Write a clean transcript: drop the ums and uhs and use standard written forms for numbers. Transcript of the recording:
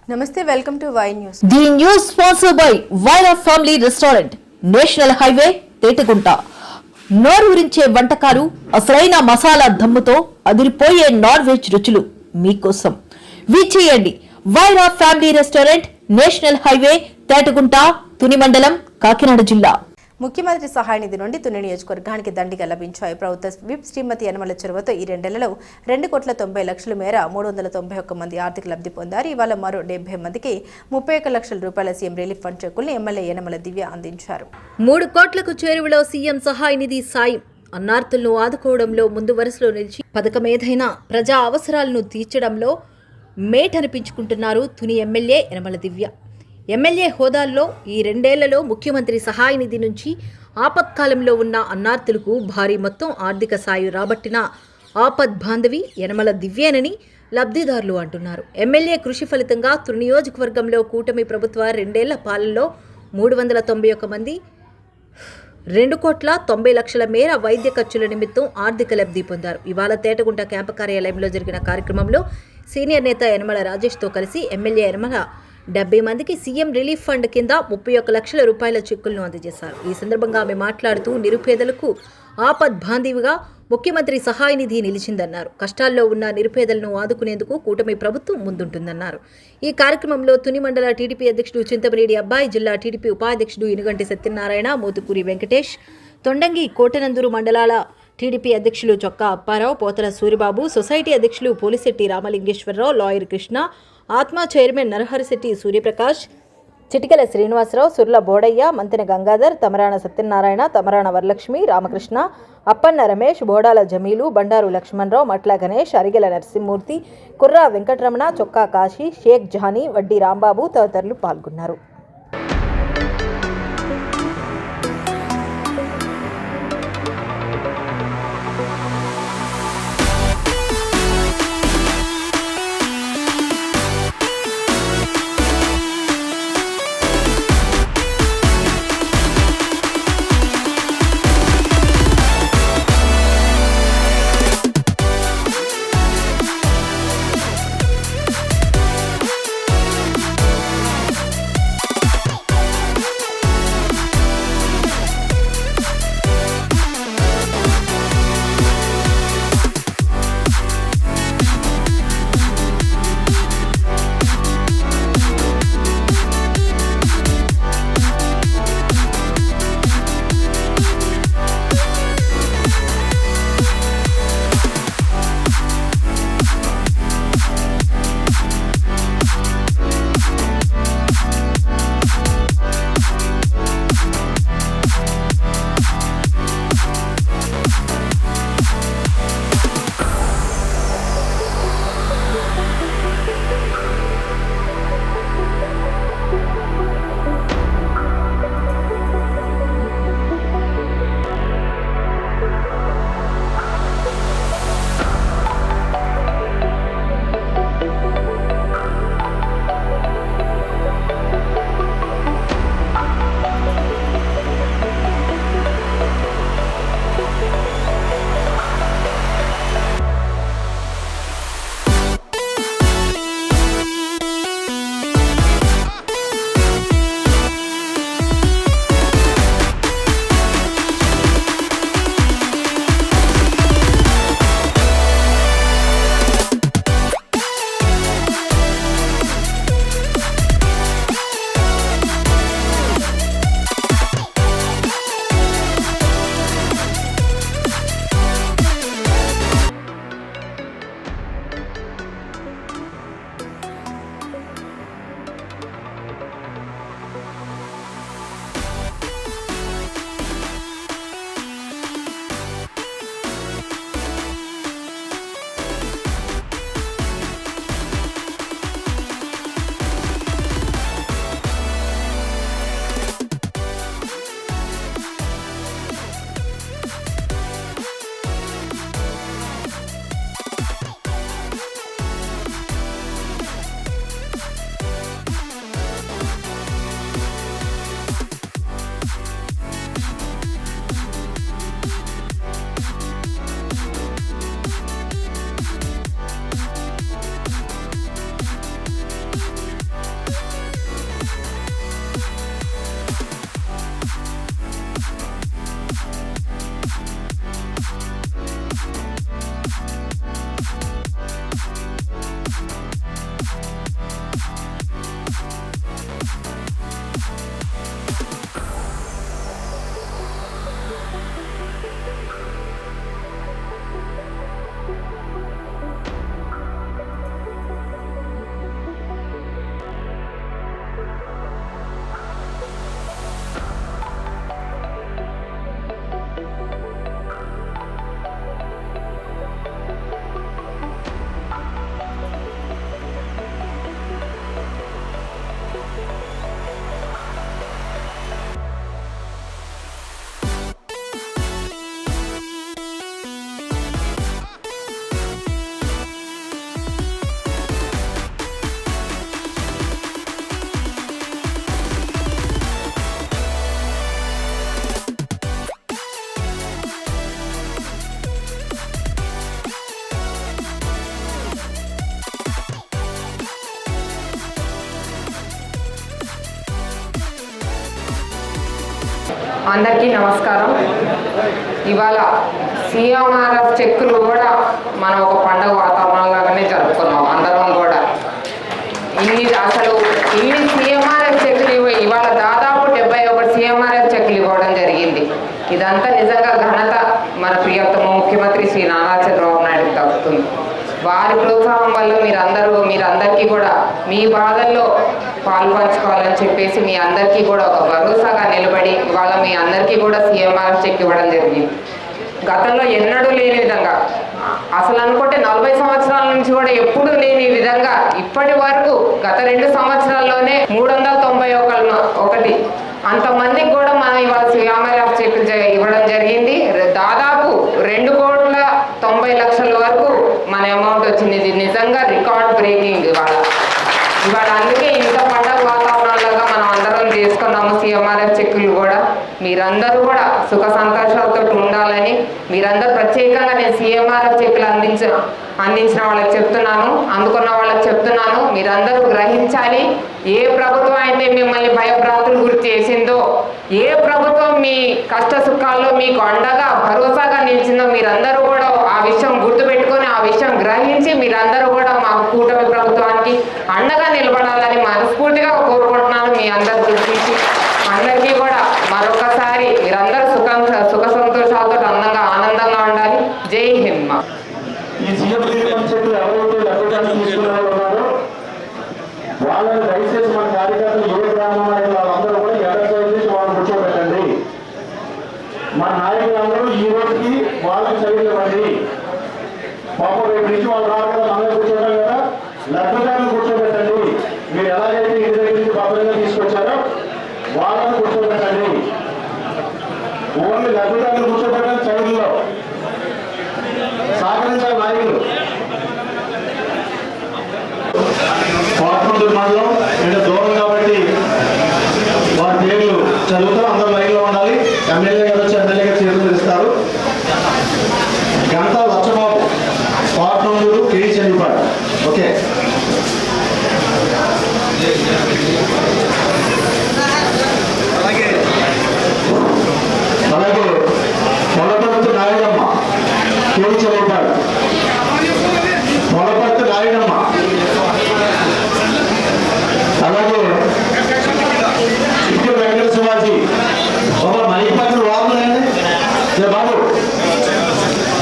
నమస్తే, welcome to Y news. The news sponsored by Vaira family restaurant, national highway, Tetagunta. నోరూరించే వంటకాలు, అసలైన మసాలా దమ్ముతో అదిరిపోయే నాన్ వెజ్ రుచులు మీకోసం. విచ్చేయండి Vaira family restaurant, national highway, Tetagunta, Tuni మండలం, కాకినాడ జిల్లా. ముఖ్యమంత్రి సహాయ నిధి నుండి తుని నియోజకవర్గానికి దండిగా లభించాయి. ప్రభుత్వ విప్ శ్రీమతి యనమల చొరవతో ఈ 2 నెలల్లో 2,90,00,000 మేర 391 మంది ఆర్థిక లబ్ధి పొందారు. ఇవాళ మరో 70 మందికి 31 లక్షల రూపాయల సీఎం రిలీఫ్ ఫండ్ చెక్కుల్ని ఎమ్మెల్యే యనమల దివ్య అందించారు. 3 కోట్లకు చేరువలో సీఎం సహాయ నిధి సాయం. అన్నార్తులను ఆదుకోవడంలో ముందు వరుసలో నిలిచి పథకం ఏదైనా ప్రజా అవసరాలను తీర్చడంలో మేటనిపించుకుంటున్నారు తుని ఎమ్మెల్యే యనమల దివ్య. ఎమ్మెల్యే హోదాల్లో ఈ 2 ఏళ్లలో ముఖ్యమంత్రి సహాయ నిధి నుంచి ఆపత్కాలంలో ఉన్న అన్నార్తులకు భారీ మొత్తం ఆర్థిక సాయం రాబట్టిన ఆపద్ బాంధవి యనమల దివ్యేనని లబ్ధిదారులు అంటున్నారు. ఎమ్మెల్యే కృషి ఫలితంగా తుని నియోజకవర్గంలో కూటమి ప్రభుత్వ 2 ఏళ్ల పాలనలో 391 మంది 2,90,00,000 మేర వైద్య ఖర్చుల నిమిత్తం ఆర్థిక లబ్ధి పొందారు. ఇవాళ తేటగుంట క్యాంపు కార్యాలయంలో జరిగిన కార్యక్రమంలో సీనియర్ నేత యనమల రాజేష్తో కలిసి ఎమ్మెల్యే యనమల 70 మందికి సీఎం రిలీఫ్ ఫండ్ కింద 31 లక్షల రూపాయల చెక్కులను అందజేశారు. ఈ సందర్భంగా ఆమె మాట్లాడుతూ నిరుపేదలకు ఆపద్ బాంధవిగా ముఖ్యమంత్రి సహాయ నిధి నిలిచిందన్నారు. కష్టాల్లో ఉన్న నిరుపేదలను ఆదుకునేందుకు కూటమి ప్రభుత్వం ముందుంటుందన్నారు. ఈ కార్యక్రమంలో తుని మండల టీడీపీ అధ్యక్షుడు చింతమనేని అబ్బాయి, జిల్లా టీడీపీ ఉపాధ్యక్షుడు ఇనుగంటి సత్యనారాయణ, మోతుకూరి వెంకటేష్, తొండంగి, కోటనందూరు మండలాల టీడీపీ అధ్యక్షులు చొక్కా అప్పారావు, పోతల సూరిబాబు, సొసైటీ అధ్యక్షులు పోలిశెట్టి రామలింగేశ్వరరావు, లాయర్ కృష్ణ, ఆత్మ చైర్మన్ నరహరిశెట్టి సూర్యప్రకాష్, చిటికల శ్రీనివాసరావు, సుర్ల బోడయ్య, మంతెన గంగాధర్, తమరాణ సత్యనారాయణ, తమరాణ వరలక్ష్మి, రామకృష్ణ, అప్పన్న రమేష్, బోడాల జమీలు, బండారు లక్ష్మణరావు, మట్ల గణేష్, అరిగెల నరసింహమూర్తి, కుర్రా వెంకటరమణ, చొక్కా కాశీ, షేక్ జహానీ, వడ్డీ రాంబాబు తదితరులు పాల్గొన్నారు. అందరికీ నమస్కారం. ఇవాళ సీఎంఆర్ఎఫ్ చెక్కులు కూడా మనం ఒక పండుగ వాతావరణంలాగానే జరుపుకున్నాం. అందరం కూడా ఇన్ని సీఎంఆర్ఎఫ్ చెక్కులు ఇవాళ దాదాపు 71 సీఎంఆర్ఎఫ్ చెక్కులు ఇవ్వడం జరిగింది. ఇదంతా నిజంగా ఘనత మన ప్రియతమ ముఖ్యమంత్రి శ్రీ నారా చంద్రబాబు నాయుడు దక్కుతుంది. వారి ప్రోత్సాహం వల్ల మీరందరికీ కూడా మీ బాధల్లో పాల్పంచుకోవాలని చెప్పేసి మీ అందరికీ కూడా ఒక భరోసాగా నిలబడి ఇవాళ మీ అందరికీ కూడా సీఎంఆర్ఎఫ్ చెక్ ఇవ్వడం జరిగింది. గతంలో ఎన్నడూ లేని విధంగా అసలు అనుకుంటే 40 సంవత్సరాల నుంచి కూడా ఎప్పుడు లేని విధంగా ఇప్పటి వరకు గత 2 సంవత్సరాల్లోనే 391 అంతమందికి కూడా మనం ఇవాళ సీఎంఆర్ఎఫ్ చెక్ ఇవ్వడం జరిగింది. దాదాపు 2,90,00,000 వరకు మన అమౌంట్ వచ్చింది. ఇది నిజంగా రికార్డ్ బ్రేకింగ్. ఇవాళ అందుకే ఇంత పండుగ వాతావరణంలాగా మనం అందరం చేసుకున్నాము. సీఎంఆర్ఎఫ్ చెక్కులు కూడా మీరందరూ కూడా సుఖ సంతోషాలతో ఉండాలని మీరందరూ ప్రత్యేకంగా నేను సీఎంఆర్ఎఫ్ చెక్కులు అందించిన వాళ్ళకి చెప్తున్నాను, అందుకున్న వాళ్ళకి చెప్తున్నాను, మీరందరూ గ్రహించాలి. ఏ ప్రభుత్వం అయితే మిమ్మల్ని భయభ్రాంతులు గురి చేసిందో, ఏ ప్రభుత్వం మీ కష్ట సుఖాల్లో మీకు అండగా భరోసాగా నిలిచిందో మీరందరూ కూడా ఆ విషయం గుర్తుపెట్టుకొని ఆ విషయం గ్రహించి మీరందరూ కూడా మా కూటమి ప్రభుత్వానికి అండగా నిలబడాలని మనస్ఫూర్తిగా కోరుకుంటున్నాను. మీ అందరు గుర్తించి అందరికీ కూడా మరొకసారి మీరందరూ సుఖ సంతోషాలతో ఆనందంగా ఉండాలి. జై హింద్. ఈ సీఎం చెట్లు ఎవరైతే లెక్కలు తీసుకున్నారు వాళ్ళని దయచేసి మన కార్యకర్తలు ఏ గ్రామం అయిన వాళ్ళందరూ కూడా ఎడచేసి వాళ్ళు కూర్చోబెట్టండి. మన నాయకులందరూ ఈ రోజుకి వాళ్ళకి చదివివ్వండి. పాపం రేపు నుంచి వాళ్ళు రాదు కదా, మనమే కూర్చోండి.